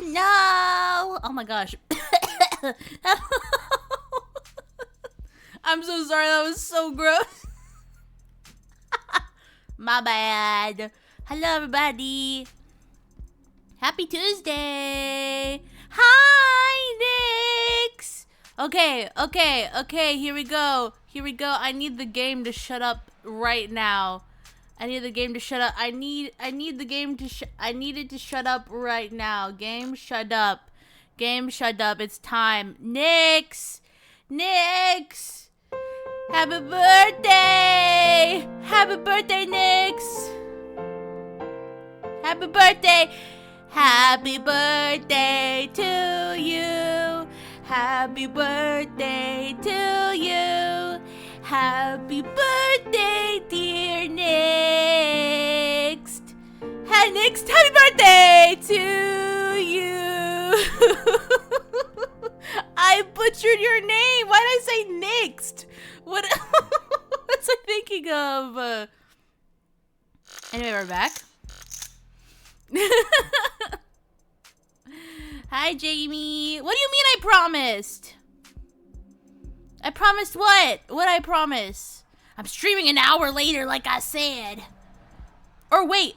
No! Oh my gosh. I'm so sorry, that was so gross. My bad. Hello, everybody. Happy Tuesday. Hi, Nix. Okay, here we go. I need the game to shut up right now. I need the game to shut up. I need the game to I need it to shut up right now. Game, shut up. Game, shut up. It's time. Nix. Happy birthday. Happy birthday, Nix. Happy birthday. Happy birthday to you. Happy birthday to you. Happy birthday, dear Nix. Hey, Nix, happy birthday to you. I butchered your name. Why did I say Nix? What was I thinking of? Anyway, we're back. Hi, Jamie. What do you mean I promised? I promised what? What'd I promise? I'm streaming an hour later, like I said. Or wait.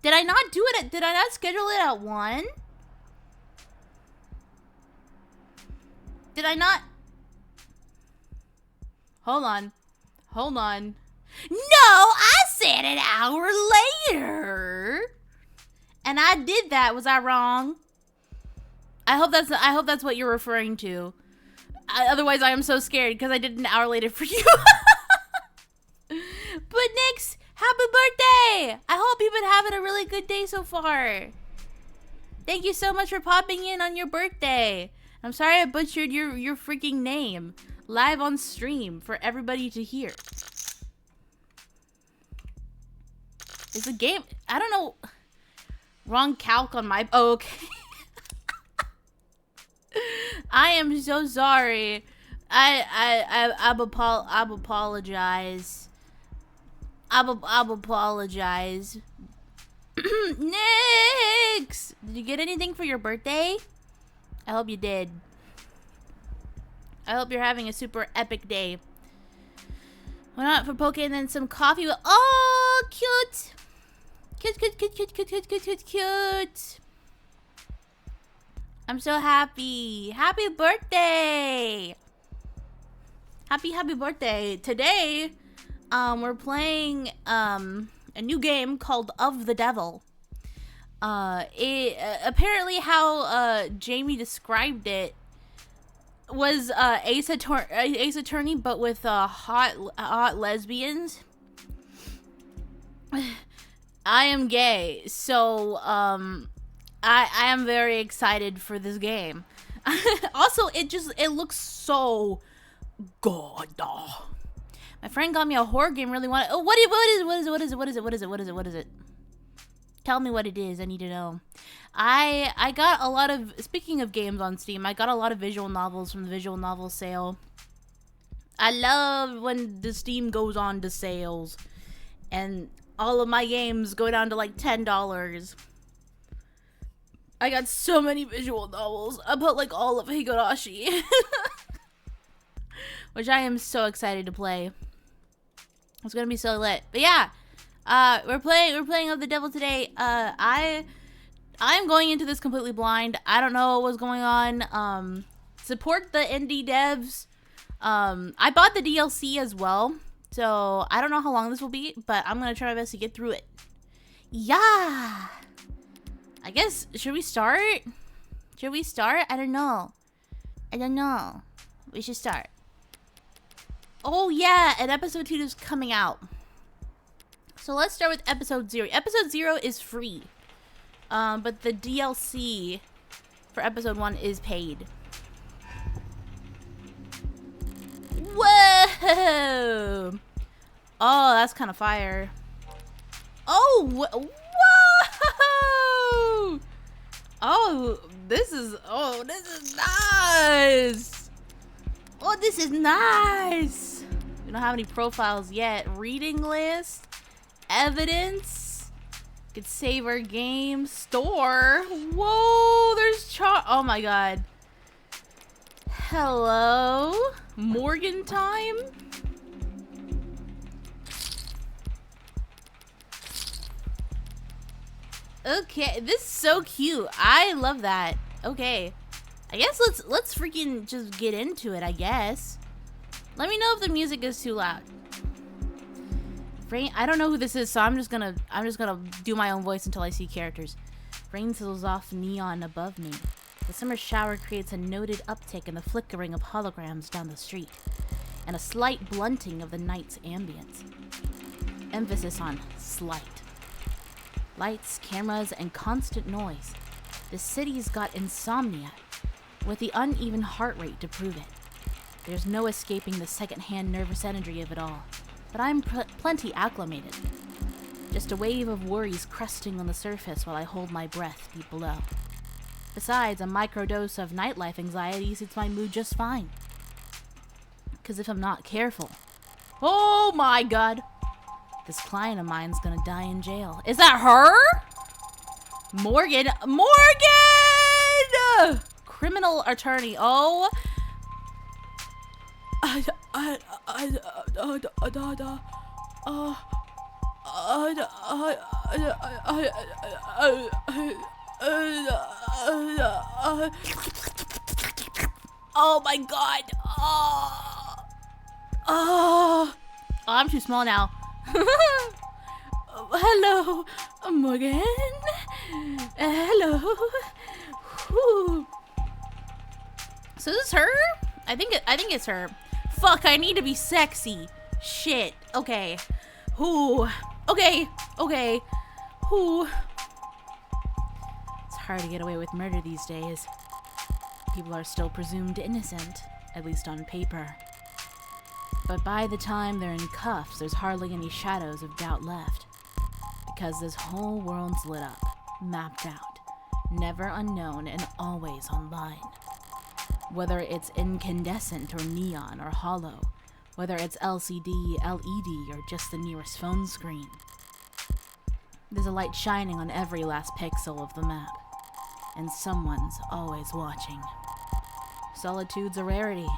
Did I not do it did I not schedule it at 1? Did I not? Hold on. No, I said an hour later. And I did that. Was I wrong? I hope that's what you're referring to. Otherwise, I am so scared because I did an hour later for you. But Nix, happy birthday! I hope you've been having a really good day so far. Thank you so much for popping in on your birthday. I'm sorry I butchered your freaking name live on stream for everybody to hear. Is the game? I don't know. Wrong calc on my. Oh, okay. I am so sorry. I apologize. I apologize. Nix! Did you get anything for your birthday? I hope you did. I hope you're having a super epic day. Went out for poke and then some coffee. Oh, cute. Cute. I'm so happy. Happy birthday. Happy birthday. Today, we're playing a new game called Of the Devil. Apparently how Jamie described it was Ace Attorney, but with hot lesbians. I am gay, so I am very excited for this game. Also, it looks so good. My friend got me a horror game. Really want it. Oh, what is it? Tell me what it is. I need to know. I got a lot of, speaking of games on Steam, I got a lot of visual novels from the visual novel sale. I love when the Steam goes on to sales and all of my games go down to like $10. I got so many visual novels. I put like all of Higurashi. Which I am so excited to play. It's gonna be so lit. But yeah, we're playing Of the Devil today. I'm going into this completely blind. I don't know what's going on. Support the indie devs. I bought the DLC as well, so I don't know how long this will be, but I'm gonna try my best to get through it. Yeah. I guess, should we start? I don't know. We should start. Oh yeah, and episode 2 is coming out. So let's start with episode 0. Episode 0 is free. But the DLC for episode 1 is paid. Whoa! Oh, that's kind of fire. Oh, whoa! Oh, this is nice. Oh, this is nice. We don't have any profiles yet. Reading list, evidence, Could save our game store. Whoa, there's oh my god. Hello? Morgan time? Okay, this is so cute. I love that. Okay. I guess let's freaking just get into it, I guess. Let me know if the music is too loud. Rain, I don't know who this is, so I'm just gonna do my own voice until I see characters. Rain sizzles off neon above me. The summer shower creates a noted uptick in the flickering of holograms down the street, and a slight blunting of the night's ambience. Emphasis on slight. Lights, cameras, and constant noise. The city's got insomnia, with the uneven heart rate to prove it. There's no escaping the second-hand nervous energy of it all, but I'm plenty acclimated. Just a wave of worries crusting on the surface while I hold my breath deep below. Besides, a microdose of nightlife anxiety suits my mood just fine. Because if I'm not careful, oh my god, this client of mine's gonna die in jail. Is that her? Morgan! Morgan! Criminal attorney. Oh. Oh my god. Oh, I'm too small now. Hello, Morgan. Hello. Whew. So this is her? I think it's her. Fuck, I need to be sexy. Shit. Okay. Who? Okay. Who? It's hard to get away with murder these days. People are still presumed innocent, at least on paper. But by the time they're in cuffs, there's hardly any shadows of doubt left. Because this whole world's lit up, mapped out, never unknown, and always online. Whether it's incandescent or neon or hollow, whether it's LCD, LED, or just the nearest phone screen. There's a light shining on every last pixel of the map, and someone's always watching. Solitude's a rarity,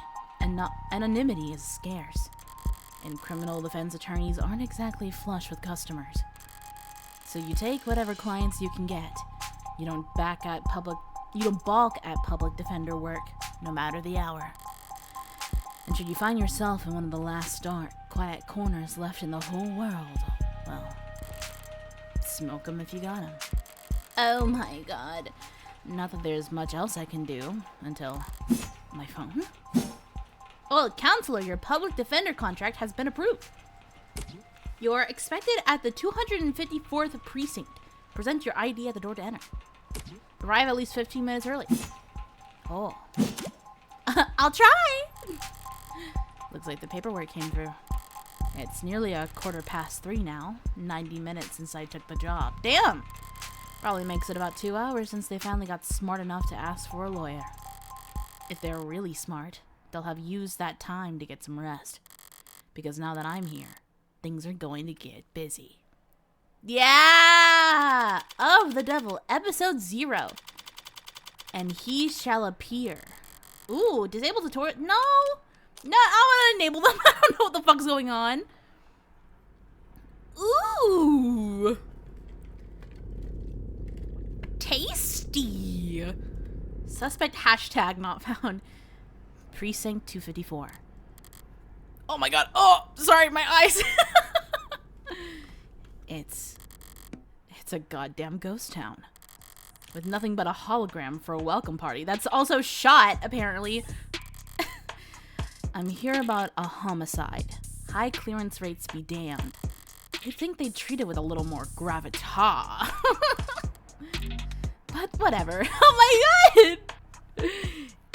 and anonymity is scarce, and criminal defense attorneys aren't exactly flush with customers. So you take whatever clients you can get. You don't balk at public defender work, no matter the hour. And should you find yourself in one of the last dark, quiet corners left in the whole world, well, smoke 'em if you got 'em. Oh my god. Not that there's much else I can do until my phone. Well, counselor, your public defender contract has been approved. You're expected at the 254th precinct. Present your ID at the door to enter. Arrive at least 15 minutes early. Oh. I'll try! Looks like the paperwork came through. It's nearly 3:15 now. 90 minutes since I took the job. Damn! Probably makes it about 2 hours since they finally got smart enough to ask for a lawyer. If they're really smart, they'll have used that time to get some rest. Because now that I'm here, things are going to get busy. Yeah! Of the Devil, episode 0. And he shall appear. Ooh, disable tutorial. No! No, I want to enable them. I don't know what the fuck's going on. Ooh! Tasty! Suspect hashtag not found. Precinct 254. Oh my god. Oh, sorry, my eyes. It's a goddamn ghost town. With nothing but a hologram for a welcome party. That's also shot, apparently. I'm here about a homicide. High clearance rates be damned. You'd think they'd treat it with a little more gravitas. But whatever. Oh my god!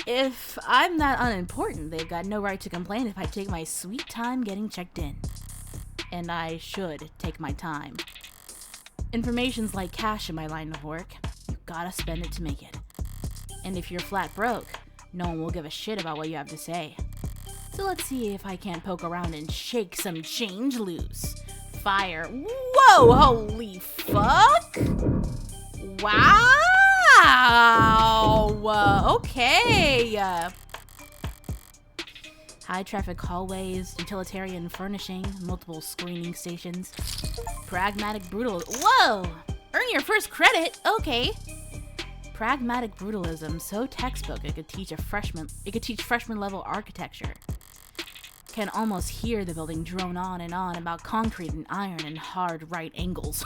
If I'm that unimportant, they've got no right to complain if I take my sweet time getting checked in. And I should take my time. Information's like cash in my line of work. You gotta spend it to make it. And if you're flat broke, no one will give a shit about what you have to say. So let's see if I can't poke around and shake some change loose. Fire. Whoa! Whoa! Holy fuck! Wow! Okay. High traffic hallways, utilitarian furnishing, multiple screening stations, pragmatic brutal. Whoa! Earn your first credit. Okay. Pragmatic brutalism, so textbook it could teach freshman level architecture. Can almost hear the building drone on and on about concrete and iron and hard right angles.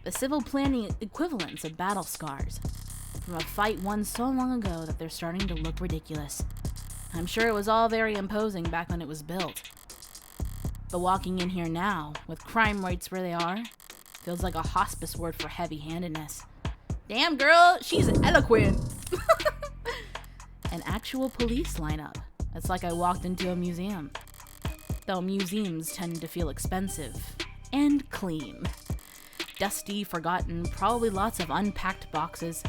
The civil planning equivalents of battle scars from a fight won so long ago that they're starting to look ridiculous. I'm sure it was all very imposing back when it was built. But walking in here now, with crime rates where they are, feels like a hospice ward for heavy-handedness. Damn, girl, she's eloquent. An actual police lineup. It's like I walked into a museum. Though museums tend to feel expensive and clean. Dusty, forgotten, probably lots of unpacked boxes.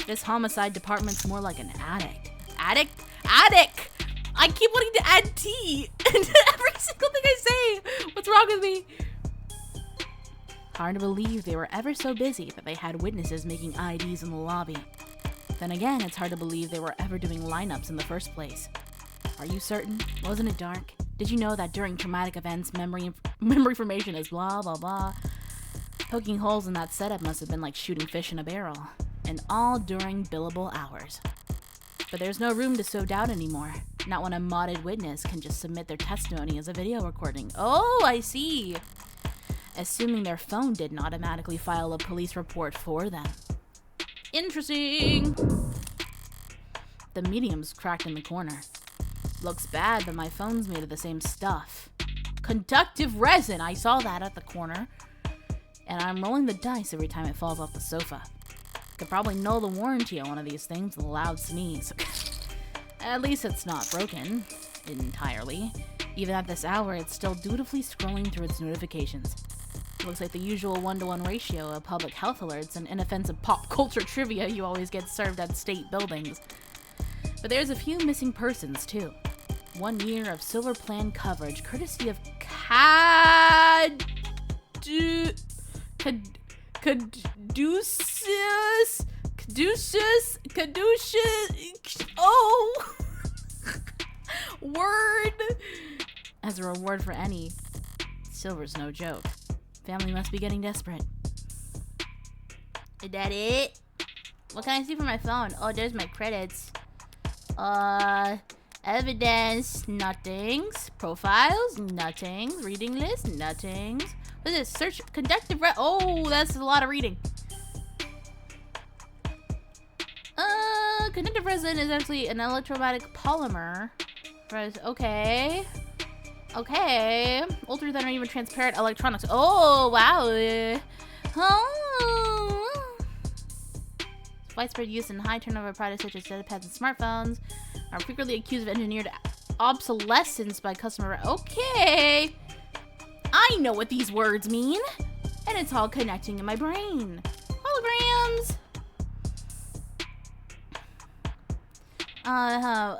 This homicide department's more like an attic. Attic? I keep wanting to add T into every single thing I say. What's wrong with me? Hard to believe they were ever so busy that they had witnesses making IDs in the lobby. Then again, it's hard to believe they were ever doing lineups in the first place. Are you certain? Wasn't it dark? Did you know that during traumatic events, memory formation is blah, blah, blah? Poking holes in that setup must have been like shooting fish in a barrel. And all during billable hours. But there's no room to sow doubt anymore. Not when a modded witness can just submit their testimony as a video recording. Oh, I see. Assuming their phone didn't automatically file a police report for them. Interesting. The medium's cracked in the corner. Looks bad, but my phone's made of the same stuff. Conductive resin! I saw that at the corner. And I'm rolling the dice every time it falls off the sofa. Could probably null the warranty on one of these things with a loud sneeze. At least it's not broken. Entirely. Even at this hour, it's still dutifully scrolling through its notifications. Looks like the usual 1-to-1 ratio of public health alerts and inoffensive pop culture trivia you always get served at state buildings. But there's a few missing persons, too. 1 year of silver plan coverage, courtesy of Caduceus, oh! Word! As a reward for any, silver's no joke. Family must be getting desperate. Is that it? What can I see from my phone? Oh, there's my credits. Evidence, nothings. Profiles, nothings. Reading list, nothings. What is this? Search, oh, that's a lot of reading. Conductive resin is actually an electromagnetic polymer. Okay. Okay. Older than or even transparent electronics. Oh, wow. Oh. Widespread use in high turnover products such as pads and smartphones are frequently accused of engineered obsolescence by customer. Okay. I know what these words mean. And it's all connecting in my brain. Holograms.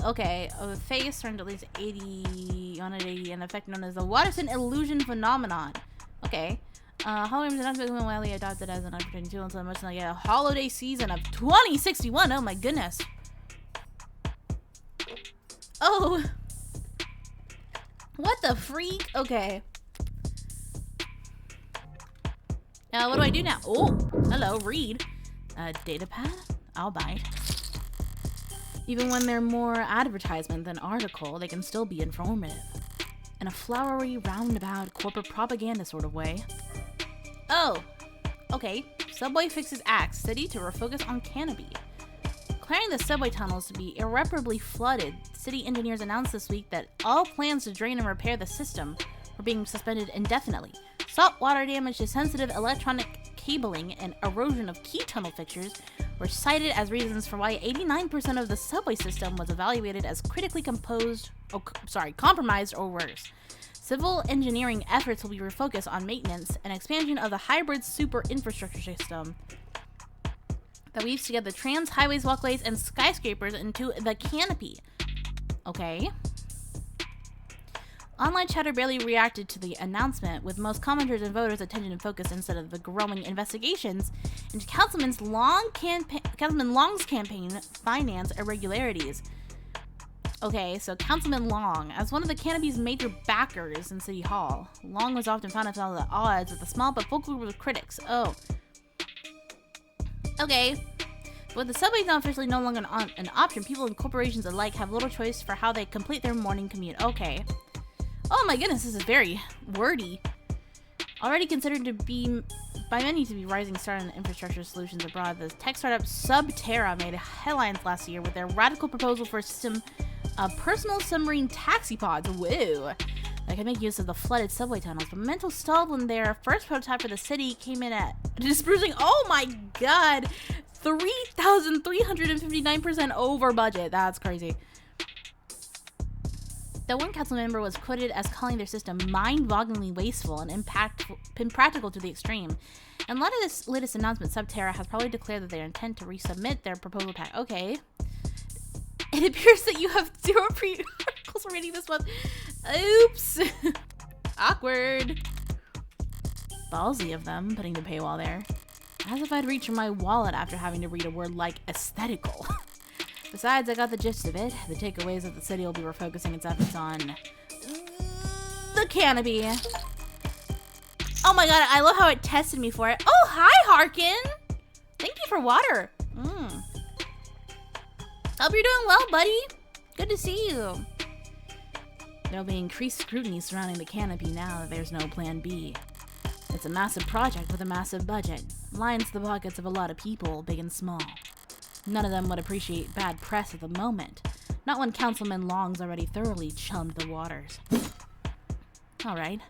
Okay. A face turned at least 80 on an 80, an effect known as the Watterson illusion phenomenon. Okay. Holograms are not becoming widely adopted as an opportunity tool until much like a holiday season of 2061. Oh my goodness. Oh. What the freak? Okay. What do I do now? Oh, hello, read. Data pad? I'll bite. Even when they're more advertisement than article, they can still be informative. In a flowery, roundabout, corporate propaganda sort of way. Oh, okay. Subway fixes axe. City to refocus on canopy. Clearing the subway tunnels to be irreparably flooded, city engineers announced this week that all plans to drain and repair the system were being suspended indefinitely. Saltwater damage to sensitive electronic cabling and erosion of key tunnel fixtures were cited as reasons for why 89% of the subway system was evaluated as critically compromised or worse. Civil engineering efforts will be refocused on maintenance and expansion of the hybrid super infrastructure system that weaves together trams, highways, walkways, and skyscrapers into the canopy. Okay. Online chatter barely reacted to the announcement, with most commenters and voters' attention focused instead of the growing investigations into Councilman Long's campaign finance irregularities. Okay, so Councilman Long, as one of the Canopy's major backers in City Hall, Long was often found at the odds with a small but vocal group of critics. Oh. Okay. With the subway now officially no longer an option, people and corporations alike have little choice for how they complete their morning commute. Okay. Oh my goodness, this is very wordy. Already considered to be by many to be rising star in infrastructure solutions abroad, the tech startup Subterra made headlines last year with their radical proposal for a system of personal submarine taxi pods. Whoa! That can make use of the flooded subway tunnels. But momentum stalled when their first prototype for the city came in at dispersing. Oh my god! 3,359% over budget. That's crazy. The one council member was quoted as calling their system mind-bogglingly wasteful and impractical to the extreme. In light of this latest announcement, Subterra has probably declared that they intend to resubmit their proposal pack. Okay. It appears that you have 0 pre-articles reading this month. Oops. Awkward. Ballsy of them, putting the paywall there. As if I'd reach for my wallet after having to read a word like aesthetical. Besides, I got the gist of it. The takeaways that the city will be refocusing its efforts on the Canopy. Oh my god, I love how it tested me for it. Oh, hi, Harkin! Thank you for water. Hope you're doing well, buddy. Good to see you. There'll be increased scrutiny surrounding the Canopy now that there's no plan B. It's a massive project with a massive budget. Lines the pockets of a lot of people, big and small. None of them would appreciate bad press at the moment. Not when Councilman Long's already thoroughly chummed the waters. Alright.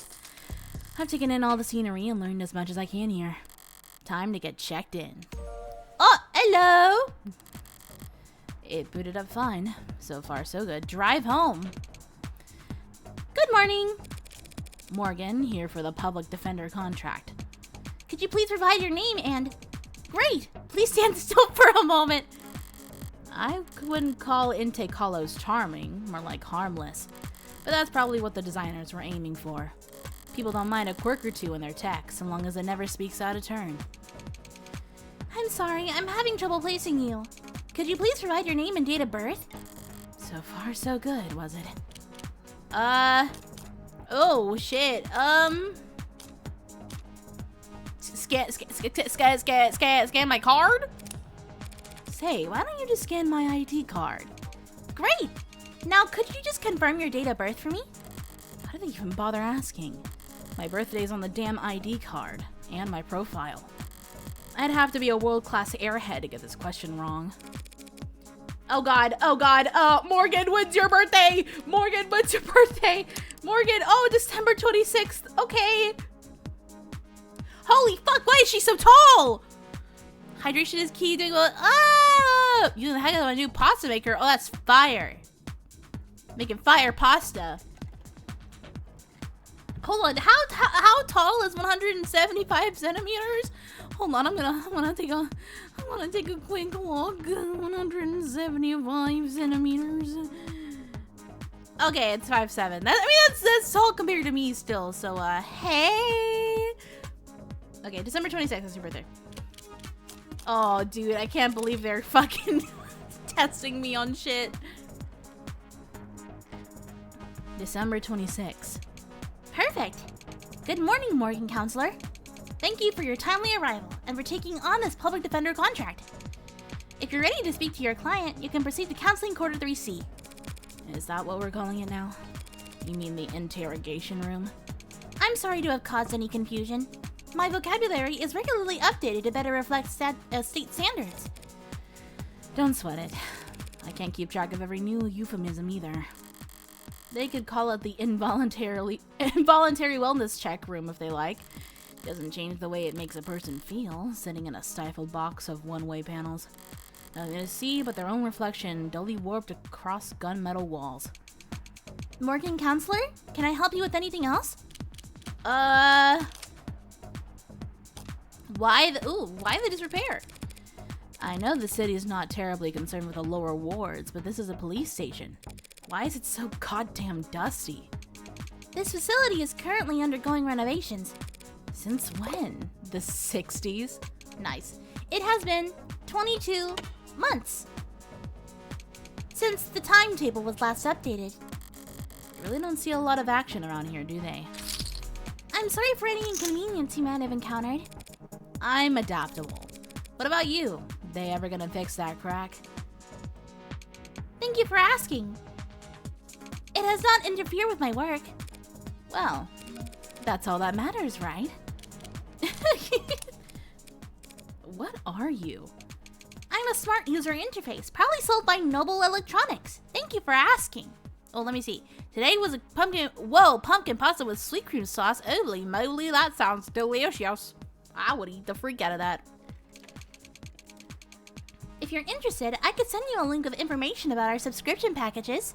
I've taken in all the scenery and learned as much as I can here. Time to get checked in. Oh, hello! It booted up fine. So far, so good. Drive home. Good morning. Morgan, here for the public defender contract. Could you please provide your name and... Great! Please stand still for a moment. I wouldn't call intake hollows charming, more like harmless. But that's probably what the designers were aiming for. People don't mind a quirk or two in their tech, so long as it never speaks out of turn. I'm sorry, I'm having trouble placing you. Could you please provide your name and date of birth? So far, so good, was it? Oh, shit, Scan my card? Say, why don't you just scan my ID card? Great! Now, could you just confirm your date of birth for me? How do they even bother asking? My birthday's on the damn ID card, and my profile. I'd have to be a world-class airhead to get this question wrong. Oh god, Morgan, when's your birthday? Morgan, when's your birthday? Morgan, oh, December 26th, okay. Holy fuck, why is she so tall? Hydration is key, doing well. Oh! Using the heck of a new pasta maker. Oh, that's fire. Making fire pasta. Hold on, how tall is 175 centimeters? Hold on, I'm gonna take a quick look. 175 centimeters. Okay, it's 5'7". That's tall compared to me still. So, hey. Okay, December 26th, that's your birthday. Oh, dude, I can't believe they're fucking testing me on shit. December 26th. Perfect. Good morning, Morgan Counselor. Thank you for your timely arrival and for taking on this public defender contract. If you're ready to speak to your client, you can proceed to Counseling Quarter 3C. Is that what we're calling it now? You mean the interrogation room? I'm sorry to have caused any confusion. My vocabulary is regularly updated to better reflect state standards. Don't sweat it. I can't keep track of every new euphemism either. They could call it the involuntary wellness check room if they like. Doesn't change the way it makes a person feel, sitting in a stifled box of one-way panels. Nothing to see but their own reflection, dully warped across gunmetal walls. Morgan Counselor, can I help you with anything else? Why the disrepair? I know the city is not terribly concerned with the lower wards, but this is a police station. Why is it so goddamn dusty? This facility is currently undergoing renovations. Since when? The 60s? Nice. It has been 22 months since the timetable was last updated. They really don't see a lot of action around here, do they? I'm sorry for any inconvenience you might have encountered. I'm adaptable. What about you? They ever gonna fix that crack? Thank you for asking. It has not interfered with my work. Well, that's all that matters, right? What are you? I'm a smart user interface, probably sold by Noble Electronics. Thank you for asking. Oh, let me see. Today was a pumpkin pasta with sweet cream sauce. Holy moly, that sounds delicious. I would eat the freak out of that. If you're interested, I could send you a link with information about our subscription packages.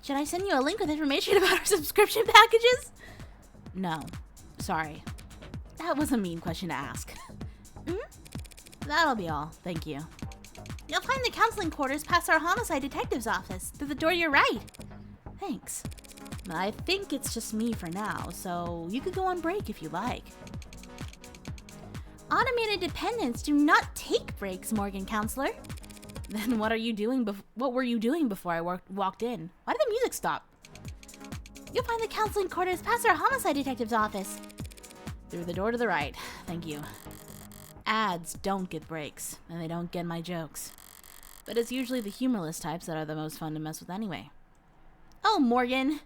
Should I send you a link with information about our subscription packages? No. Sorry. That was a mean question to ask. That'll be all. Thank you. You'll find the counseling quarters past our homicide detective's office, through the door to your right. Thanks. I think it's just me for now, so you could go on break if you like. Automated dependents do not take breaks, Morgan Counselor. Then what were you doing before I walked in? Why did the music stop? You'll find the counseling quarters past our homicide detective's office. Through the door to the right. Thank you. Ads don't get breaks, and they don't get my jokes. But it's usually the humorless types that are the most fun to mess with anyway. Oh, Morgan.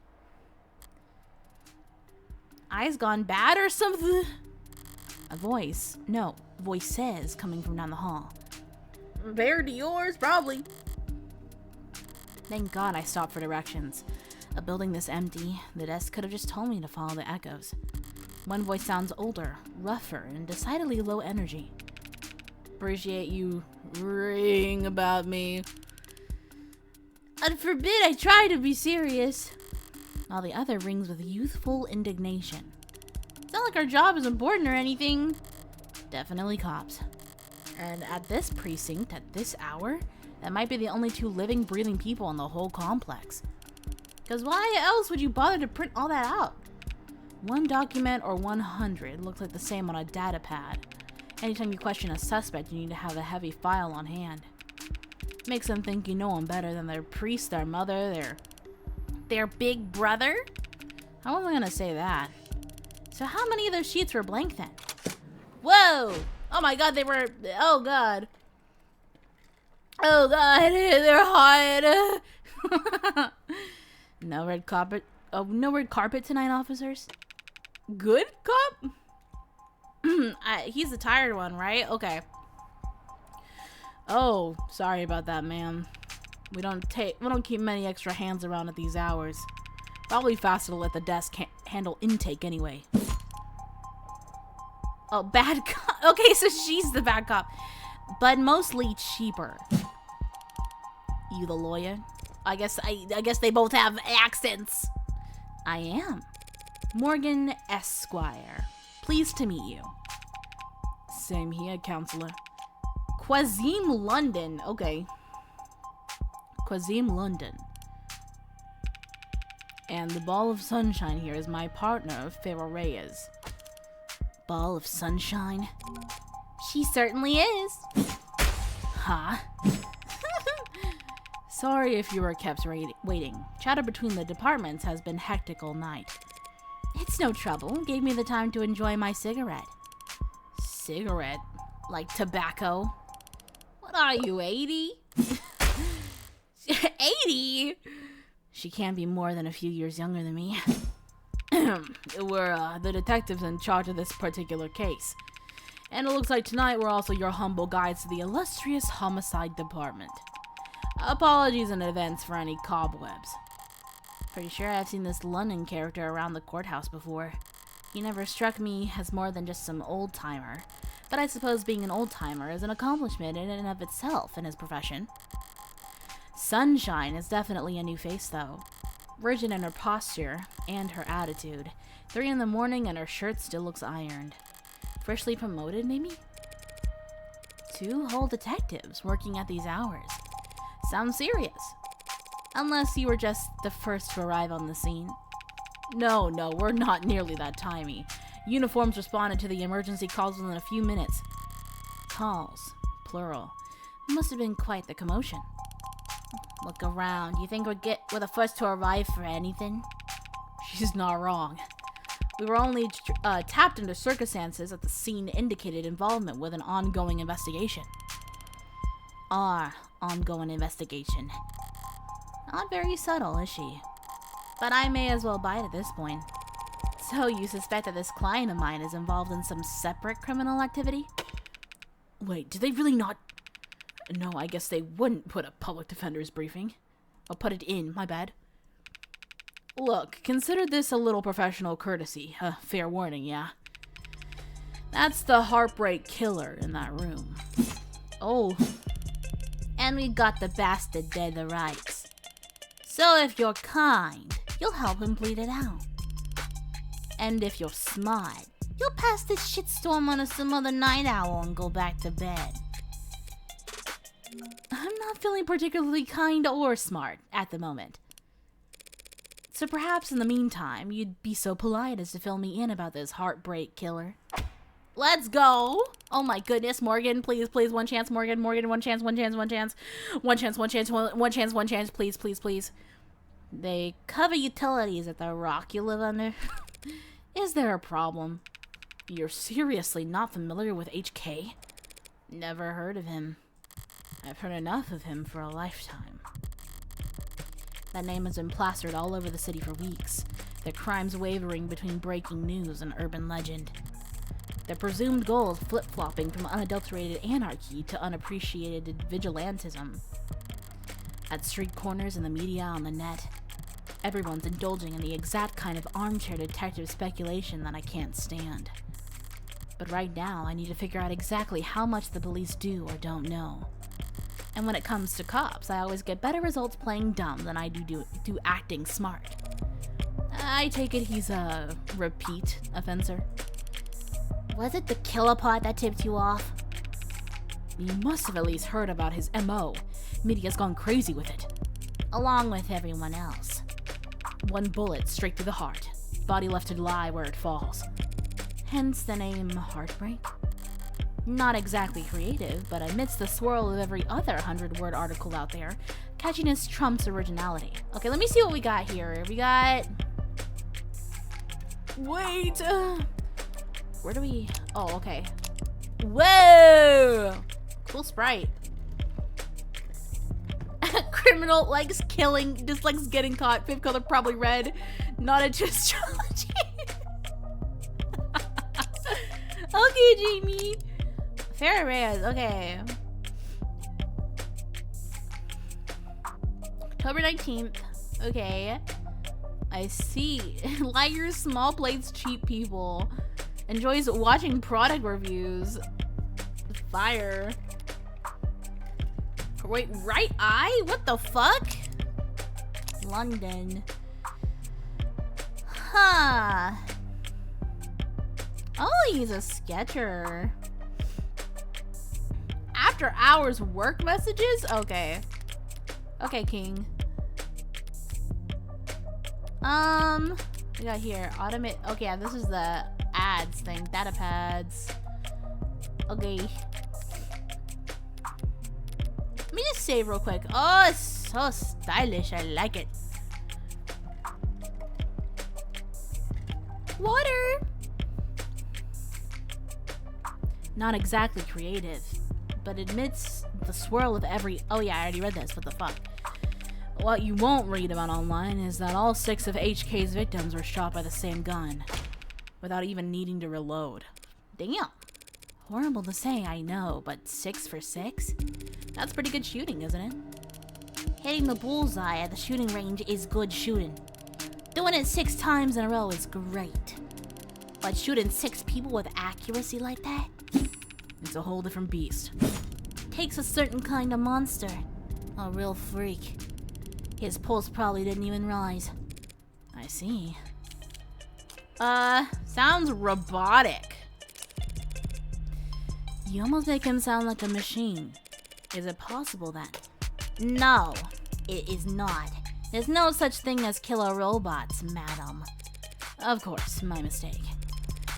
Eyes gone bad or something? A voice. No, voices coming from down the hall. Compared to yours, probably. Thank God I stopped for directions. A building this empty, the desk could have just told me to follow the echoes. One voice sounds older, rougher, and decidedly low energy. Appreciate you worrying about me. God forbid I try to be serious. While the other rings with youthful indignation. It's not like our job is important or anything. Definitely cops. And at this precinct, at this hour, that might be the only two living, breathing people in the whole complex. Because why else would you bother to print all that out? One document or 100 looks like the same on a data pad. Anytime you question a suspect, you need to have a heavy file on hand. Makes them think you know them better than their priest, their mother, their big brother? I wasn't gonna say that. So how many of those sheets were blank then? Whoa! Oh my god, they were... Oh god. Oh god, they're hot. No red carpet. Oh, no red carpet tonight, officers? Good cop? He's the tired one, right? Okay. Oh, sorry about that, ma'am. We don't keep many extra hands around at these hours. Probably faster to let the desk handle intake anyway. Oh, bad cop. Okay, so she's the bad cop. But mostly cheaper. You the lawyer? I guess they both have accents. I am. Morgan Esquire. Pleased to meet you. Same here, counselor. Quazim London. Okay. Quazim London. And the ball of sunshine here is my partner, Farrah Reyes. Ball of sunshine? She certainly is. Huh? Sorry if you were kept waiting. Chatter between the departments has been hectic all night. It's no trouble. Gave me the time to enjoy my cigarette. Cigarette? Like tobacco? What are you, 80? 80? She can't be more than a few years younger than me. We're the detectives in charge of this particular case. And it looks like tonight we're also your humble guides to the illustrious homicide department. Apologies in advance for any cobwebs. Pretty sure I've seen this London character around the courthouse before. He never struck me as more than just some old-timer. But I suppose being an old-timer is an accomplishment in and of itself in his profession. Sunshine is definitely a new face, though. Rigid in her posture and her attitude. 3 in the morning and her shirt still looks ironed. Freshly promoted, maybe? 2 whole detectives working at these hours. Sounds serious. Unless you were just the first to arrive on the scene. No, we're not nearly that timey. Uniforms responded to the emergency calls within a few minutes. Calls, plural. Must have been quite the commotion. Look around. You think we're the first to arrive for anything? She's not wrong. We were only tapped under circumstances that the scene indicated involvement with an ongoing investigation. Our ongoing investigation. Not very subtle, is she? But I may as well bite at this point. So you suspect that this client of mine is involved in some separate criminal activity? Wait, do they really not? No, I guess they wouldn't put a public defender's briefing. I'll put it in, my bad. Look, consider this a little professional courtesy. Fair warning, yeah? That's the heartbreak killer in that room. Oh. And we got the bastard dead to rights. So if you're kind, you'll help him bleed it out. And if you're smart, you'll pass this shitstorm on to some other night owl and go back to bed. I'm not feeling particularly kind or smart at the moment. So perhaps in the meantime, you'd be so polite as to fill me in about this heartbreak killer. Let's go! Oh my goodness, Morgan, please, one chance, Morgan, one chance, please. They cover utilities at the rock you live under. Is there a problem? You're seriously not familiar with HK? Never heard of him. I've heard enough of him for a lifetime. That name has been plastered all over the city for weeks, their crimes wavering between breaking news and urban legend. Their presumed goals flip-flopping from unadulterated anarchy to unappreciated vigilantism. At street corners, in the media, on the net, everyone's indulging in the exact kind of armchair detective speculation that I can't stand. But right now, I need to figure out exactly how much the police do or don't know. And when it comes to cops, I always get better results playing dumb than I do acting smart. I take it he's a repeat offender. Was it the killer part that tipped you off? You must have at least heard about his MO. Media's gone crazy with it. Along with everyone else. One bullet straight through the heart. Body left to lie where it falls. Hence the name Heartbreak. Not exactly creative, but amidst the swirl of every other 100-word article out there, catchiness trumps originality. Okay, let me see what we got here. We got... Wait! Where do we... Oh, okay. Whoa! Cool sprite. Criminal likes killing, dislikes getting caught. Fifth color probably red. Not into astrology. Okay, Jamie. Fair Reyes, okay. October 19th. Okay. I see. Liars, small plates, cheap people. Enjoys watching product reviews. Fire. Wait, right eye? What the fuck? London. Huh. Oh, he's a sketcher. After hours work messages? Okay. Okay, King. We got here. Automate. Okay, yeah, this is the ads thing. Data pads. Okay. Let me just save real quick. Oh, it's so stylish. I like it. Water. Not exactly creative, but admits the swirl of every... Oh yeah, I already read this. What the fuck? What you won't read about online is that all 6 of HK's victims were shot by the same gun, without even needing to reload. Damn. Horrible to say, I know, but 6 for 6? That's pretty good shooting, isn't it? Hitting the bullseye at the shooting range is good shooting. Doing it 6 times in a row is great. But shooting 6 people with accuracy like that? It's a whole different beast. Takes a certain kind of monster. A real freak. His pulse probably didn't even rise. I see. Sounds robotic. You almost make him sound like a machine. Is it possible then? No, it is not. There's no such thing as killer robots, madam. Of course, my mistake.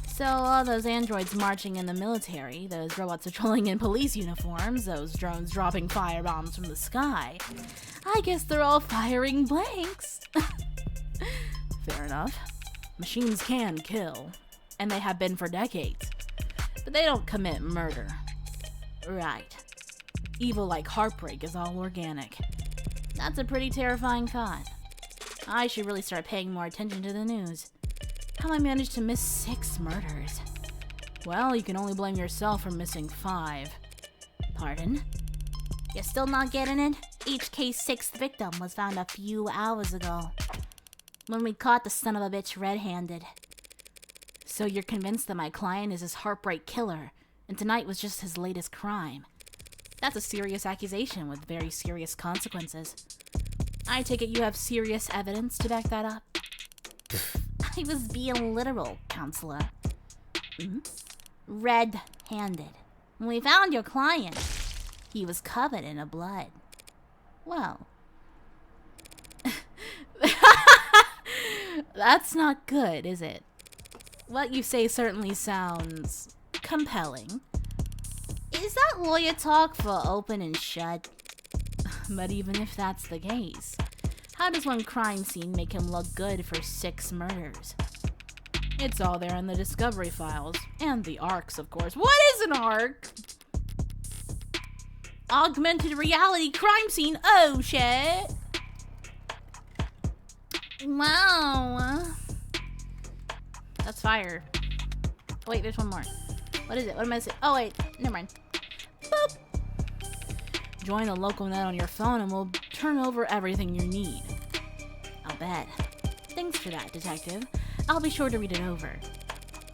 So, all those androids marching in the military, those robots patrolling in police uniforms, those drones dropping firebombs from the sky, I guess they're all firing blanks. Fair enough. Machines can kill, and they have been for decades, but they don't commit murder. Right. Evil like heartbreak is all organic. That's a pretty terrifying thought. I should really start paying more attention to the news. How I managed to miss 6 murders? Well, you can only blame yourself for missing 5. Pardon? You're still not getting it? HK's 6th victim was found a few hours ago, when we caught the son of a bitch red-handed. So you're convinced that my client is his heartbreak killer, and tonight was just his latest crime? That's a serious accusation with very serious consequences. I take it you have serious evidence to back that up? I was being literal, counselor. Red-handed. When we found your client, he was covered in blood. Well, that's not good, is it? What you say certainly sounds compelling. Is that lawyer talk for open and shut? But even if that's the case, how does one crime scene make him look good for 6 murders? It's all there in the discovery files, and the arcs, of course. What is an arc? Augmented reality crime scene. Oh, shit. Wow. That's fire. Wait, there's one more. What is it? What am I saying? Oh, wait. Never mind. Boop. Join the local net on your phone and we'll turn over everything you need. I'll bet. Thanks for that, detective. I'll be sure to read it over.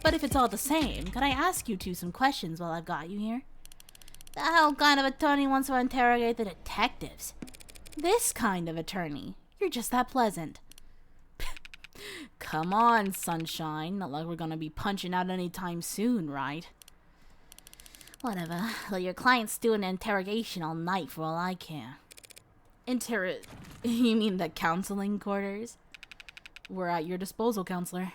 But if it's all the same, could I ask you some questions while I've got you here? The hell kind of attorney wants to interrogate the detectives? This kind of attorney. You're just that pleasant. Come on, sunshine. Not like we're gonna be punching out anytime soon, right? Whatever. Let your clients do an interrogation all night for all I care. You mean the counseling quarters? We're at your disposal, counselor.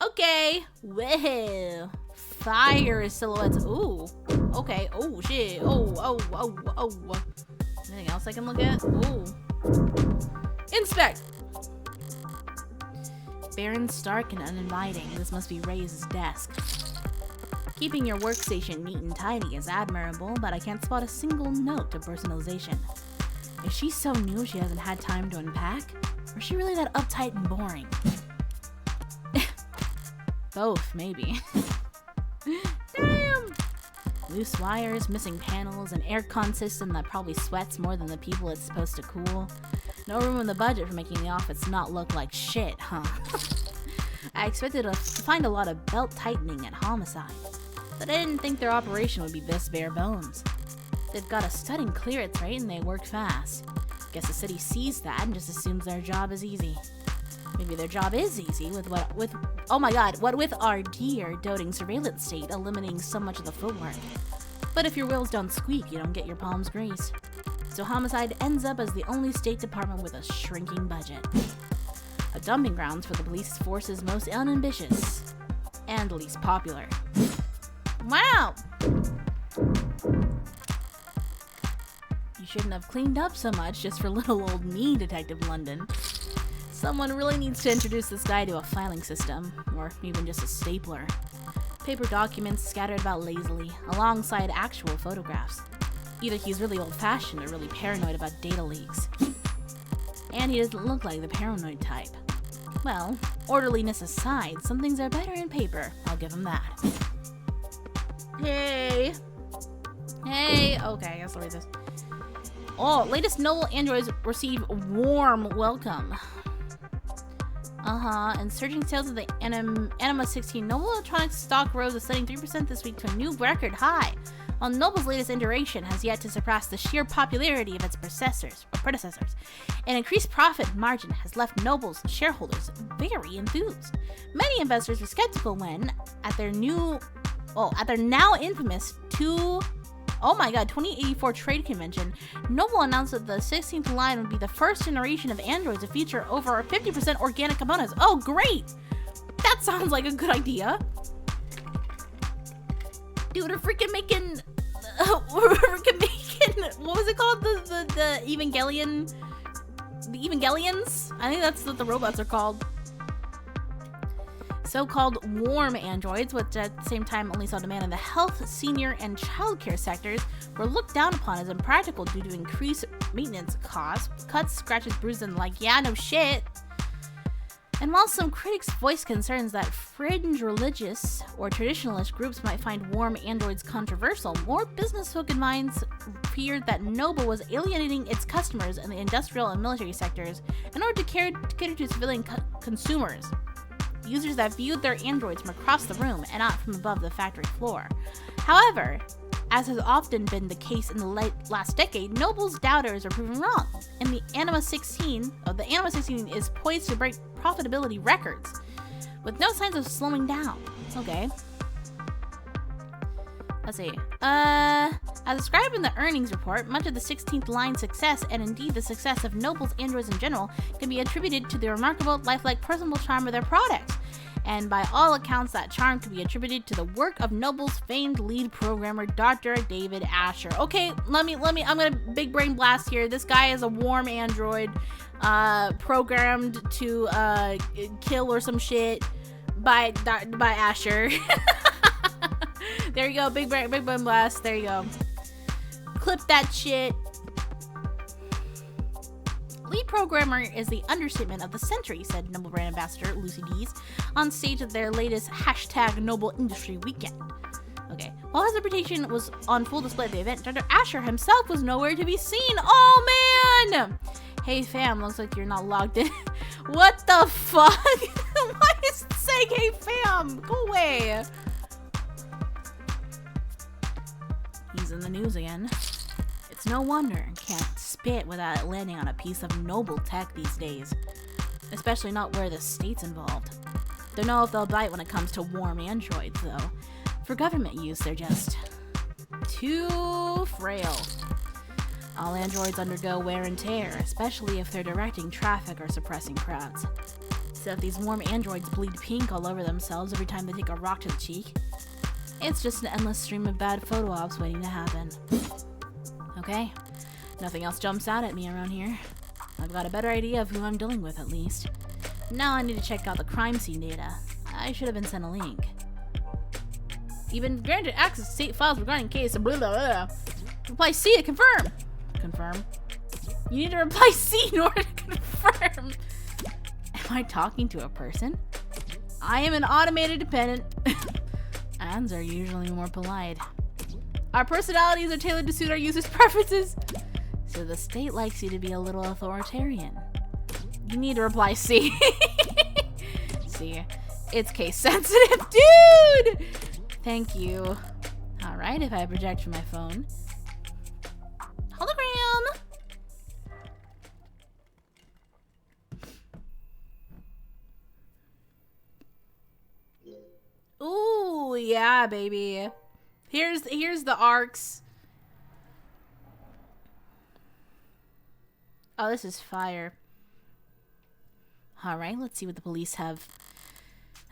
Okay. Whoa. Fire silhouettes. Ooh. Okay. Oh, shit. Oh. Anything else I can look at? Ooh. Inspect! Barren, stark, and uninviting. This must be Ray's desk. Keeping your workstation neat and tidy is admirable, but I can't spot a single note of personalization. Is she so new she hasn't had time to unpack? Or is she really that uptight and boring? Both, maybe. Damn! Loose wires, missing panels, an aircon system that probably sweats more than the people it's supposed to cool. No room in the budget for making the office not look like shit, huh? I expected to find a lot of belt tightening at Homicide, but I didn't think their operation would be this bare bones. They've got a stunning clearance rate and they work fast. Guess the city sees that and just assumes their job is easy. Maybe their job is easy what with our dear doting surveillance state eliminating so much of the footwork. But if your wheels don't squeak, you don't get your palms greased. So Homicide ends up as the only state department with a shrinking budget. A dumping grounds for the police force's most unambitious and least popular. Wow! You shouldn't have cleaned up so much just for little old me, Detective London. Someone really needs to introduce this guy to a filing system, or even just a stapler. Paper documents scattered about lazily, alongside actual photographs. Either he's really old-fashioned or really paranoid about data leaks. And he doesn't look like the paranoid type. Well, orderliness aside, some things are better in paper. I'll give him that. Hey! Okay, I guess I'll read this. Oh, latest noble androids receive warm welcome. And surging sales of the Anima 16 Noble Electronics stock rose a stunning 3% this week to a new record high, while Noble's latest iteration has yet to surpass the sheer popularity of its predecessors. An increased profit margin has left Noble's shareholders very enthused. Many investors were skeptical when, at their now infamous 2084 trade convention, Noble announced that the 16th line would be the first generation of androids to feature over 50% organic components. Oh, great! that sounds like a good idea. Dude, we're freaking making... we're freaking making... What was it called? The Evangelion... The Evangelions? I think that's what the robots are called. So-called warm androids, which at the same time only saw demand in the health, senior, and childcare sectors, were looked down upon as impractical due to increased maintenance costs, cuts, scratches, bruises, and like, yeah, no shit. And while some critics voiced concerns that fringe religious or traditionalist groups might find warm androids controversial, more business-focused minds feared that Noble was alienating its customers in the industrial and military sectors in order to cater to civilian consumers. Users that viewed their androids from across the room and not from above the factory floor. However, as has often been the case in the last decade, Noble's doubters are proven wrong, and the Anima 16 is poised to break profitability records, with no signs of slowing down. Okay. Let's see. As described in the earnings report, much of the 16th line's success, and indeed the success of Noble's androids in general, can be attributed to the remarkable, lifelike, personable charm of their products. And by all accounts, that charm can be attributed to the work of Noble's famed lead programmer, Dr. David Asher. Okay, I'm gonna big brain blast here. This guy is a warm android, programmed to kill or some shit by Asher. There you go, big brain blast. There you go. Clip that shit. Lead programmer is the understatement of the century, said Noble brand ambassador Lucy Dees on stage at their latest #Noble Industry Weekend. Okay, while his reputation was on full display at the event, Dr. Asher himself was nowhere to be seen. Oh man! Hey fam, looks like you're not logged in. What the fuck? Why is it saying hey fam? Go away. He's in the news again. It's no wonder can't spit without it landing on a piece of Noble tech these days. Especially not where the state's involved. Don't know if they'll bite when it comes to warm androids though. For government use, they're just too frail. All androids undergo wear and tear, especially if they're directing traffic or suppressing crowds. So if these warm androids bleed pink all over themselves every time they take a rock to the cheek, it's just an endless stream of bad photo ops waiting to happen. Okay, nothing else jumps out at me around here. I've got a better idea of who I'm dealing with at least. Now I need to check out the crime scene data. I should have been sent a link. You've been granted access to state files regarding case blah blah blah. Reply C to confirm. Confirm. You need to reply C in order to confirm. Am I talking to a person? I am an automated dependent. Ands are usually more polite. Our personalities are tailored to suit our users' preferences. So the state likes you to be a little authoritarian. You need to reply C. See, it's case sensitive, dude! Thank you. Alright, if I project from my phone. Hologram! Ooh, yeah, baby. Here's the arcs. Oh, this is fire. Alright, let's see what the police have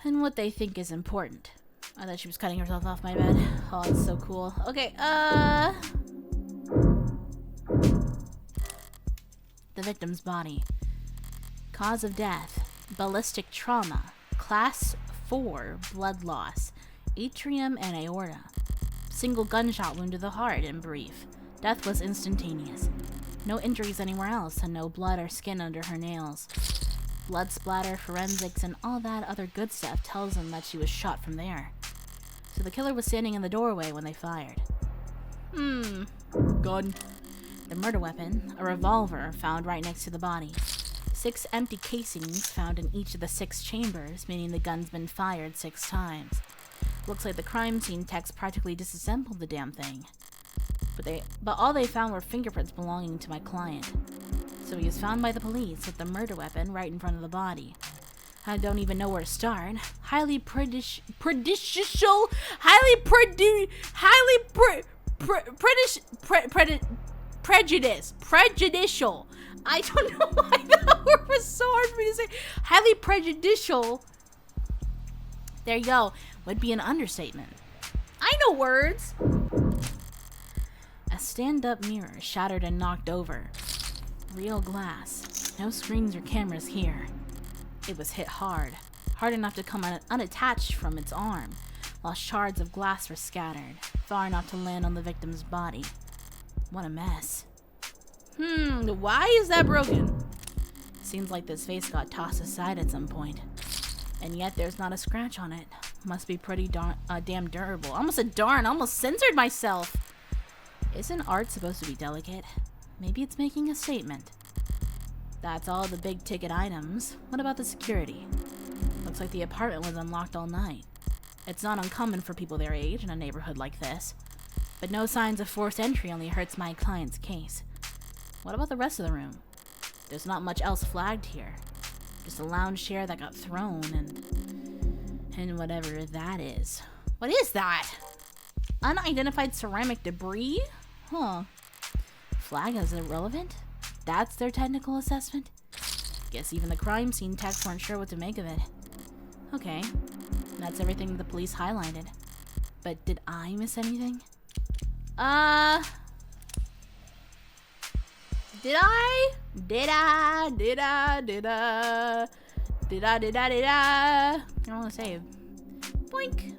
and what they think is important. I thought she was cutting herself off, my bad. Oh, it's so cool. Okay, the victim's body. Cause of death, ballistic trauma. Class 4, blood loss. Atrium and aorta. Single gunshot wound to the heart, in brief. Death was instantaneous. No injuries anywhere else, and no blood or skin under her nails. Blood splatter, forensics, and all that other good stuff tells them that she was shot from there. So the killer was standing in the doorway when they fired. Gun. The murder weapon, a revolver, found right next to the body. 6 empty casings found in each of the 6 chambers, meaning the gun's been fired 6 times. Looks like the crime scene techs practically disassembled the damn thing. But all they found were fingerprints belonging to my client. So he was found by the police with the murder weapon right in front of the body. I don't even know where to start. Prejudicial. I don't know why that word was so hard for me to say. Highly prejudicial There you go. Would be an understatement. I know words. A stand-up mirror shattered and knocked over. Real glass. No screens or cameras here. It was hit hard. Hard enough to come unattached from its arm, while shards of glass were scattered, far enough to land on the victim's body. What a mess. Why is that broken? Seems like this face got tossed aside at some point. And yet there's not a scratch on it. Must be pretty damn durable. Almost a darn, almost censored myself. Isn't art supposed to be delicate? Maybe it's making a statement. That's all the big ticket items. What about the security? Looks like the apartment was unlocked all night. It's not uncommon for people their age in a neighborhood like this. But no signs of forced entry only hurts my client's case. What about the rest of the room? There's not much else flagged here. Just a lounge chair that got thrown and whatever that is. What is that? Unidentified ceramic debris? Huh. Flag as irrelevant? That's their technical assessment? Guess even the crime scene techs weren't sure what to make of it. Okay. That's everything the police highlighted. But did I miss anything? Did I? I want to save. Boink.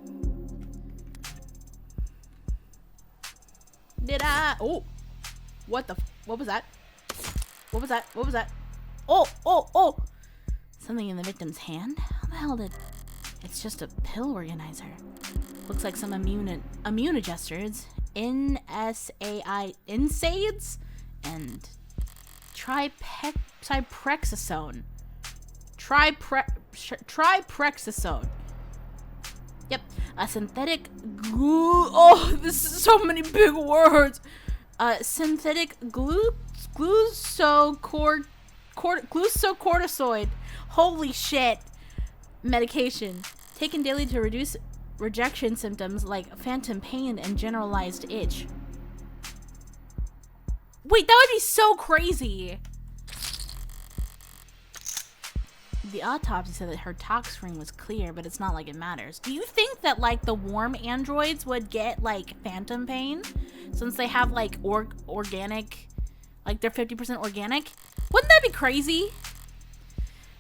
Oh. What was that? What was that? Oh. Something in the victim's hand? How the hell it's just a pill organizer. Looks like some immune adjusters. NSAIDs and triprexazone. Triprexazone. Yep, a synthetic glue. Oh, this is so many big words. Synthetic glucocorticoid. Holy shit. Medication taken daily to reduce rejection symptoms like phantom pain and generalized itch. Wait, that would be so crazy. The autopsy said that her tox screen was clear, but it's not like it matters. Do you think that like the warm androids would get like phantom pain since they have like organic, like they're 50% organic? Wouldn't that be crazy?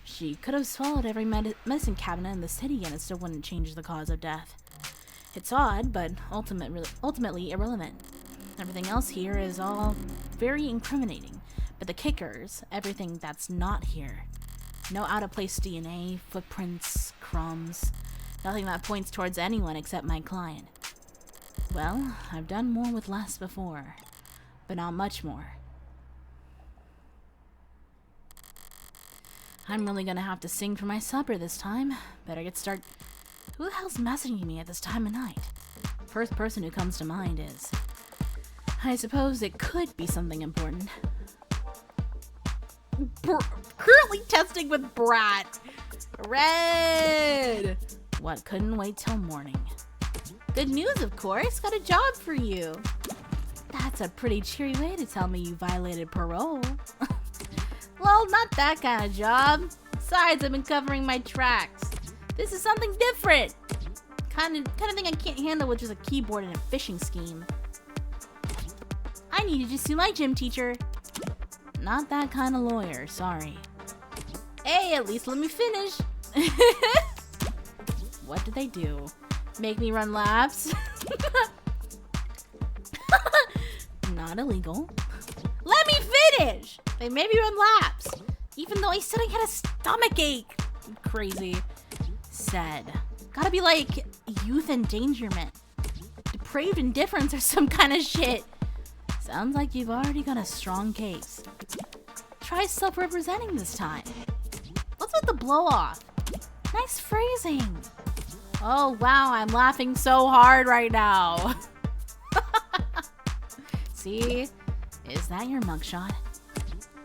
She could have swallowed every medicine cabinet in the city and it still wouldn't change the cause of death. It's odd, but ultimately irrelevant. Everything else here is all very incriminating, but the kickers, everything that's not here. No out-of-place DNA, footprints, crumbs, nothing that points towards anyone except my client. Well, I've done more with less before, but not much more. I'm really gonna have to sing for my supper this time. Better get started. Who the hell's messaging me at this time of night? First person who comes to mind is... I suppose it could be something important. Currently testing with Brat. Red. What, couldn't wait till morning. Good news, of course. Got a job for you. That's a pretty cheery way to tell me you violated parole. Well, not that kind of job. Besides, I've been covering my tracks. This is something different. Kind of thing I can't handle with just a keyboard and a phishing scheme. I needed you to see my gym teacher. Not that kind of lawyer, sorry. Hey, at least let me finish. What did they do? Make me run laps? Not illegal. Let me finish! They made me run laps. Even though I said I had a stomach ache. Crazy. Said. Gotta be like youth endangerment. Depraved indifference or some kind of shit. Sounds like you've already got a strong case. Try self-representing this time. What's with the blow-off? Nice phrasing. Oh wow, I'm laughing so hard right now. See? Is that your mugshot?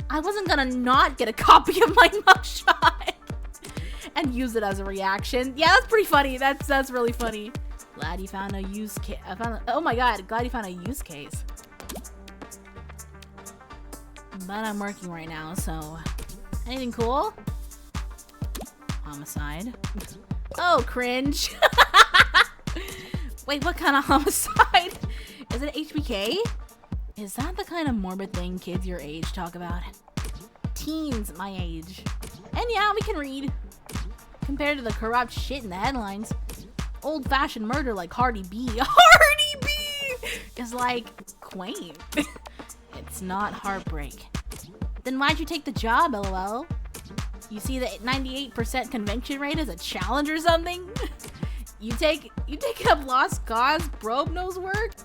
I wasn't gonna not get a copy of my mugshot and use it as a reaction. Yeah, that's pretty funny. That's really funny. Glad you found a use case. Oh my god, glad you found a use case. But I'm working right now, so anything cool? Homicide. Oh, cringe. Wait, what kind of homicide? Is it HBK? Is that the kind of morbid thing kids your age talk about? Teens my age. And yeah, we can read. Compared to the corrupt shit in the headlines, old-fashioned murder like Cardi B. Cardi B! Is like quaint. It's not heartbreak. Then why'd you take the job, LOL? You see the 98% conviction rate as a challenge or something? You take up lost cause pro bono's work?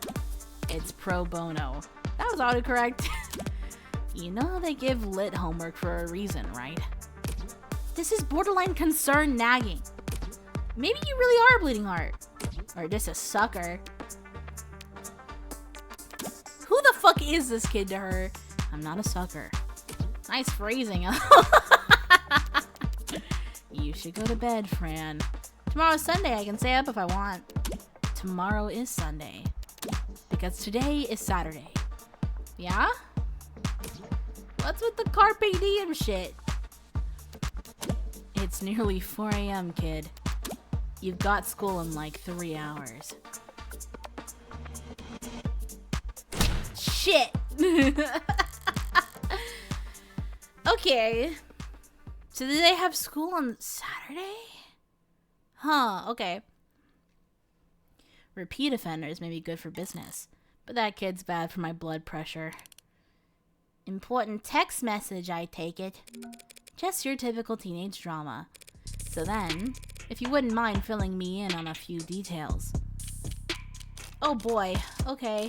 It's pro bono. That was autocorrect. You know they give lit homework for a reason, right? This is borderline concern nagging. Maybe you really are bleeding heart. Or just a sucker. Who the fuck is this kid to her? I'm not a sucker. Nice phrasing. You should go to bed, Fran. Tomorrow's Sunday. I can stay up if I want. Tomorrow is Sunday. Because today is Saturday. Yeah? What's with the carpe diem shit? It's nearly 4 a.m., kid. You've got school in like 3 hours. Shit! Okay. So do they have school on Saturday? Huh, okay. Repeat offenders may be good for business, but that kid's bad for my blood pressure. Important text message, I take it. Just your typical teenage drama. So then, if you wouldn't mind filling me in on a few details. Oh boy, okay.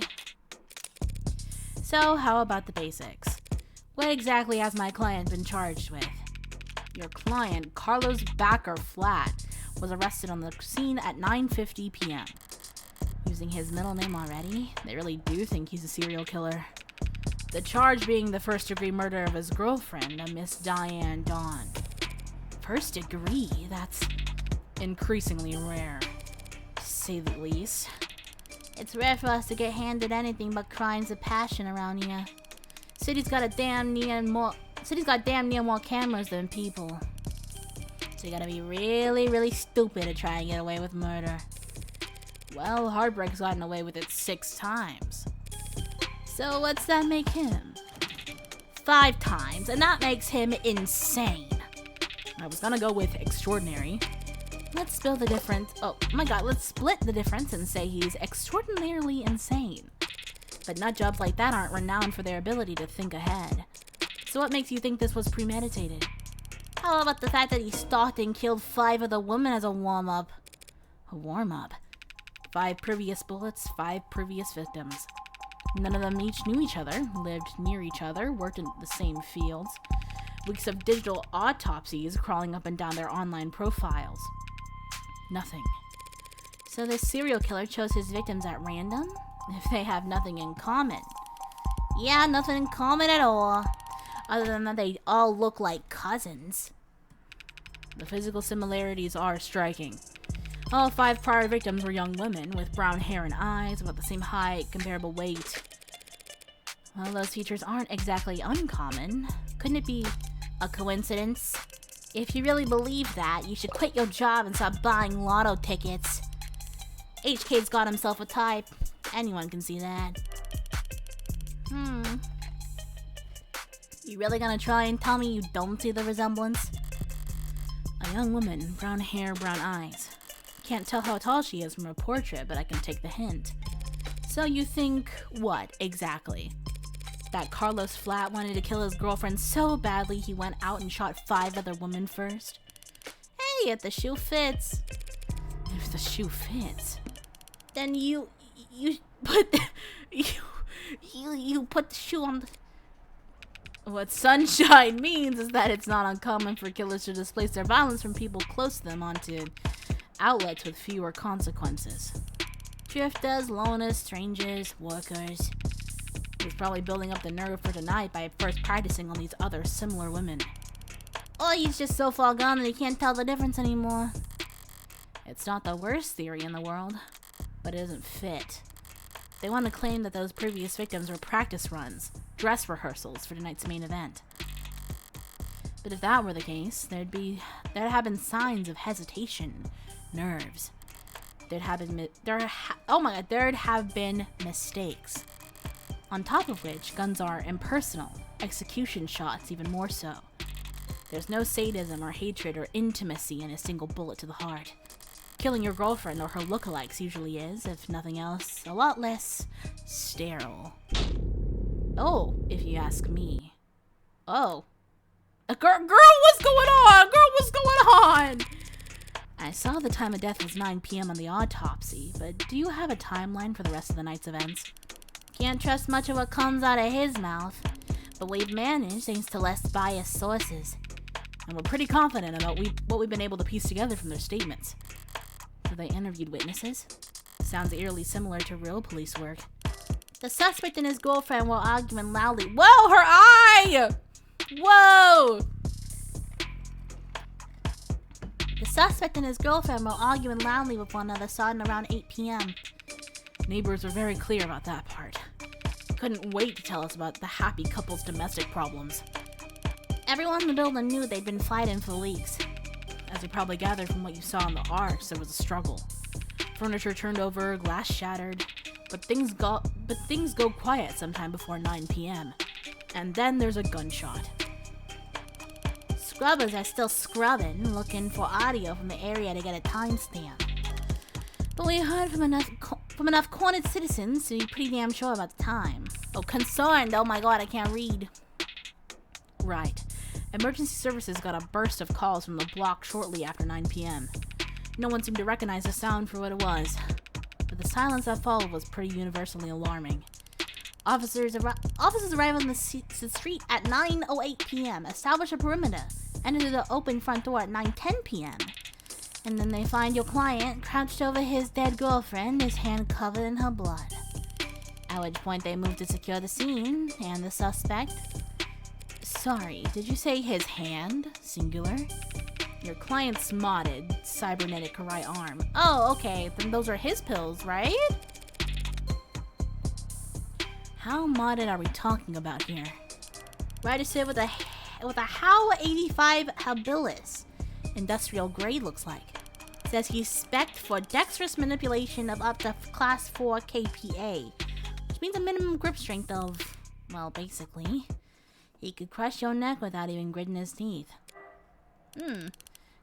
So how about the basics? What exactly has my client been charged with? Your client, Carlos Backer Flat, was arrested on the scene at 9:50 p.m. Using his middle name already? They really do think he's a serial killer. The charge being the first-degree murder of his girlfriend, a Miss Diane Dawn. First degree? That's increasingly rare, to say the least. It's rare for us to get handed anything but crimes of passion around here. City's got damn near more cameras than people. So you gotta be really, really stupid to try and get away with murder. Well, Heartbreak's gotten away with it 6 times. So what's that make him? 5 times, and that makes him insane. I was gonna go with extraordinary. Let's split the difference. Oh my god, let's split the difference and say he's extraordinarily insane. But nut jobs like that aren't renowned for their ability to think ahead. So what makes you think this was premeditated? How about the fact that he stalked and killed 5 other women as a warm-up? A warm-up? 5 previous bullets, 5 previous victims. None of them each knew each other, lived near each other, worked in the same fields. Weeks of digital autopsies crawling up and down their online profiles. Nothing. So this serial killer chose his victims at random? If they have nothing in common. Yeah, nothing in common at all. Other than that they all look like cousins. The physical similarities are striking. All 5 prior victims were young women with brown hair and eyes, about the same height, comparable weight. Well, those features aren't exactly uncommon. Couldn't it be a coincidence? If you really believe that, you should quit your job and stop buying lotto tickets. HK's got himself a type. Anyone can see that. You really gonna try and tell me you don't see the resemblance? A young woman, brown hair, brown eyes. Can't tell how tall she is from her portrait, but I can take the hint. So you think what, exactly? That Carlos Flat wanted to kill his girlfriend so badly he went out and shot 5 other women first? Hey, if the shoe fits. If the shoe fits, then you put you put the shoe on the... What sunshine means is that it's not uncommon for killers to displace their violence from people close to them onto outlets with fewer consequences. Drifters, loners, strangers, workers. He's probably building up the nerve for tonight by first practicing on these other similar women. Or he's just so far gone that he can't tell the difference anymore. It's not the worst theory in the world, but it doesn't fit. They want to claim that those previous victims were practice runs, dress rehearsals for tonight's main event. But if that were the case, there'd have been signs of hesitation, nerves. There'd have been mistakes. On top of which, guns are impersonal, execution shots even more so. There's no sadism or hatred or intimacy in a single bullet to the heart. Killing your girlfriend or her lookalikes usually is, if nothing else, a lot less sterile. Oh, if you ask me. Oh. Girl, what's going on? Girl, what's going on? I saw the time of death was 9 p.m. on the autopsy, but do you have a timeline for the rest of the night's events? Can't trust much of what comes out of his mouth, but we've managed thanks to less biased sources. And we're pretty confident about what we've been able to piece together from their statements. So they interviewed witnesses? Sounds eerily similar to real police work. The suspect and his girlfriend were arguing loudly. Whoa, her eye! Whoa! The suspect and his girlfriend were arguing loudly with one another starting around 8 p.m. Neighbors were very clear about that part. Couldn't wait to tell us about the happy couple's domestic problems. Everyone in the building knew they'd been fighting for weeks. As you probably gathered from what you saw in the arch, there was a struggle. Furniture turned over, glass shattered, but things go quiet sometime before 9 p.m. And then there's a gunshot. Scrubbers are still scrubbing, looking for audio from the area to get a timestamp. But we heard from enough cornered citizens to be pretty damn sure about the time. Oh, concerned! Oh my god, I can't read. Right. Emergency services got a burst of calls from the block shortly after 9 p.m. No one seemed to recognize the sound for what it was. But the silence that followed was pretty universally alarming. Officers arrive on the street at 9:08 p.m., establish a perimeter, enter the open front door at 9:10 p.m. And then they find your client crouched over his dead girlfriend, his hand covered in her blood. At which point they move to secure the scene, and the suspect... Sorry, did you say his hand? Singular? Your client's modded, cybernetic right arm. Oh, okay, then those are his pills, right? How modded are we talking about here? Registered with a HAL 85 habilis. Industrial grade looks like. Says he's spec'd for dexterous manipulation of up to class 4 KPA, which means a minimum grip strength of, well, basically, he could crush your neck without even gritting his teeth.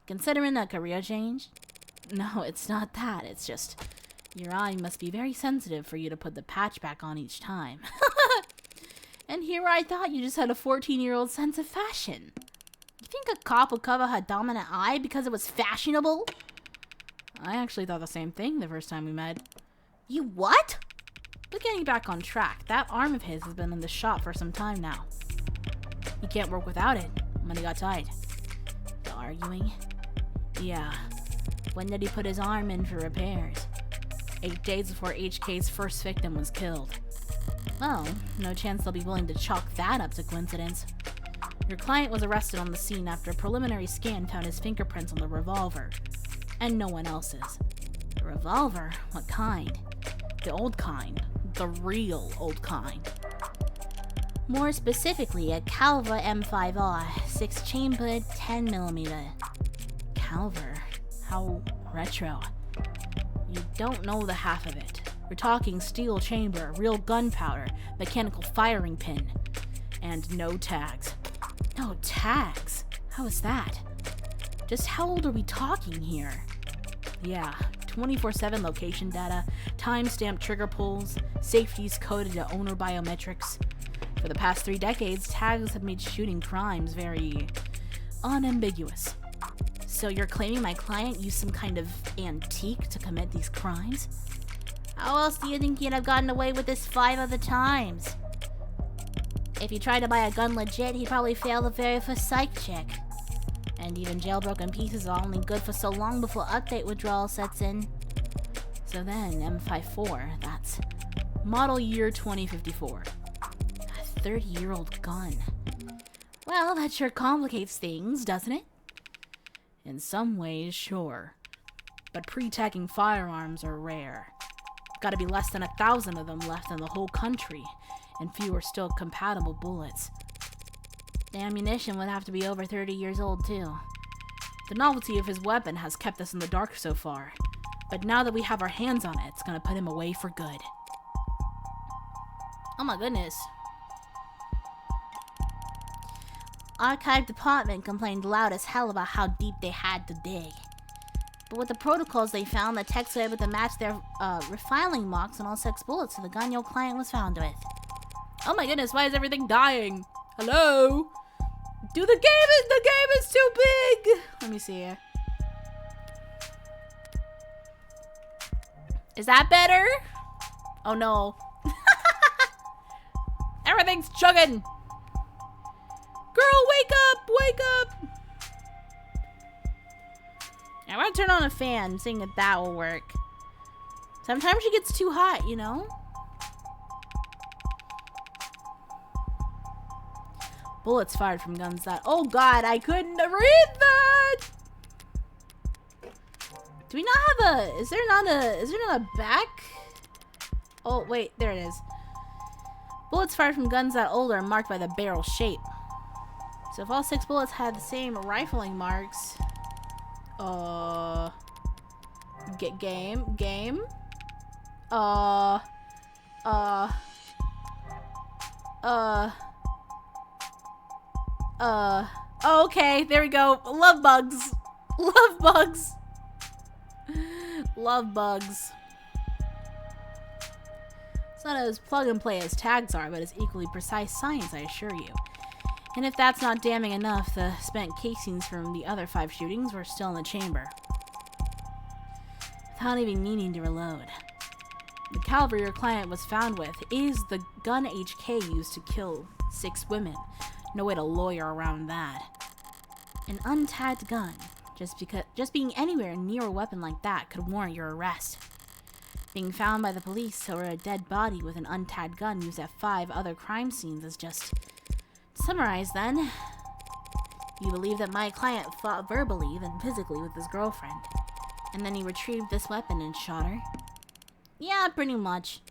Considering a career change? No, it's not that. It's just, your eye must be very sensitive for you to put the patch back on each time. And here I thought you just had a 14-year-old sense of fashion. You think a cop would cover her dominant eye because it was fashionable? I actually thought the same thing the first time we met. You what? But getting back on track, that arm of his has been in the shop for some time now. He can't work without it. Money got tight. The arguing? Yeah. When did he put his arm in for repairs? 8 days before HK's first victim was killed. Well, no chance they'll be willing to chalk that up to coincidence. Your client was arrested on the scene after a preliminary scan found his fingerprints on the revolver. And no one else's. A revolver? What kind? The old kind. The real old kind. More specifically, a Calver M5R, 6-chambered, 10mm. Calver? How retro. You don't know the half of it. We're talking steel chamber, real gunpowder, mechanical firing pin, and no tags. No tags? How is that? Just how old are we talking here? Yeah, 24/7 location data, time-stamped trigger pulls, safeties coded to owner biometrics. For the past 3 decades, tags have made shooting crimes very unambiguous. So you're claiming my client used some kind of antique to commit these crimes? How else do you think he'd have gotten away with this 5 other times? If he tried to buy a gun legit, he'd probably fail the very first psych check. And even jailbroken pieces are only good for so long before update withdrawal sets in. So then, M54, that's model year 2054. A 30-year-old gun. Well, that sure complicates things, doesn't it? In some ways, sure. But pre-tagging firearms are rare. Gotta be less than 1,000 of them left in the whole country, and fewer still compatible bullets. The ammunition would have to be over 30 years old, too. The novelty of his weapon has kept us in the dark so far. But now that we have our hands on it, it's gonna put him away for good. Oh my goodness. Archive department complained loud as hell about how deep they had to dig. But with the protocols they found, the techs were able to match their refiling marks on all 6 bullets to the gun your client was found with. Oh my goodness, why is everything dying? Hello? The game is too big! Let me see here. Is that better? Oh no. Everything's chugging! Girl, wake up! Wake up! I want to turn on a fan, seeing if that will work. Sometimes she gets too hot, you know? Bullets fired from guns that... Oh god, I couldn't read that! Do we not have a... Is there not a back? Oh, wait, there it is. Bullets fired from guns that old are marked by the barrel shape. So if all 6 bullets had the same rifling marks... Game? Oh, okay, there we go. Love bugs. Love bugs. Love bugs. It's not as plug and play as tags are, but it's equally precise science, I assure you. And if that's not damning enough, the spent casings from the other 5 shootings were still in the chamber, without even needing to reload. The caliber your client was found with is the gun HK used to kill 6 women. No way to lawyer around that. An untagged gun, just being anywhere near a weapon like that could warrant your arrest. Being found by the police over a dead body with an untagged gun used at 5 other crime scenes is just... To summarize then, you believe that my client fought verbally then physically with his girlfriend, and then he retrieved this weapon and shot her? Yeah, pretty much.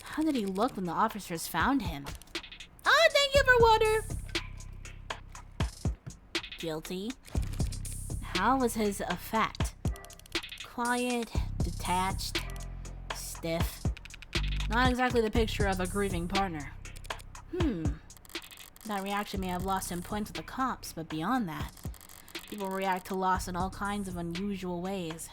How did he look when the officers found him? Oh, thank you for water! Guilty. How was his effect? Quiet, detached, stiff. Not exactly the picture of a grieving partner. That reaction may have lost him points with the cops, but beyond that, people react to loss in all kinds of unusual ways.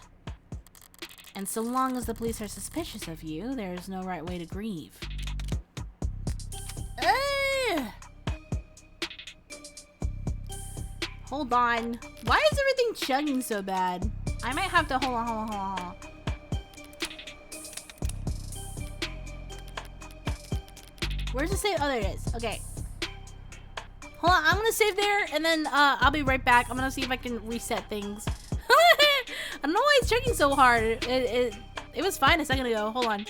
And so long as the police are suspicious of you, there is no right way to grieve. Hold on. Why is everything chugging so bad? I might have to... Hold on. Where's the save? Oh, there it is. Okay. Hold on, I'm gonna save there, and then I'll be right back. I'm gonna see if I can reset things. I don't know why it's checking so hard. It was fine a second ago. Hold on.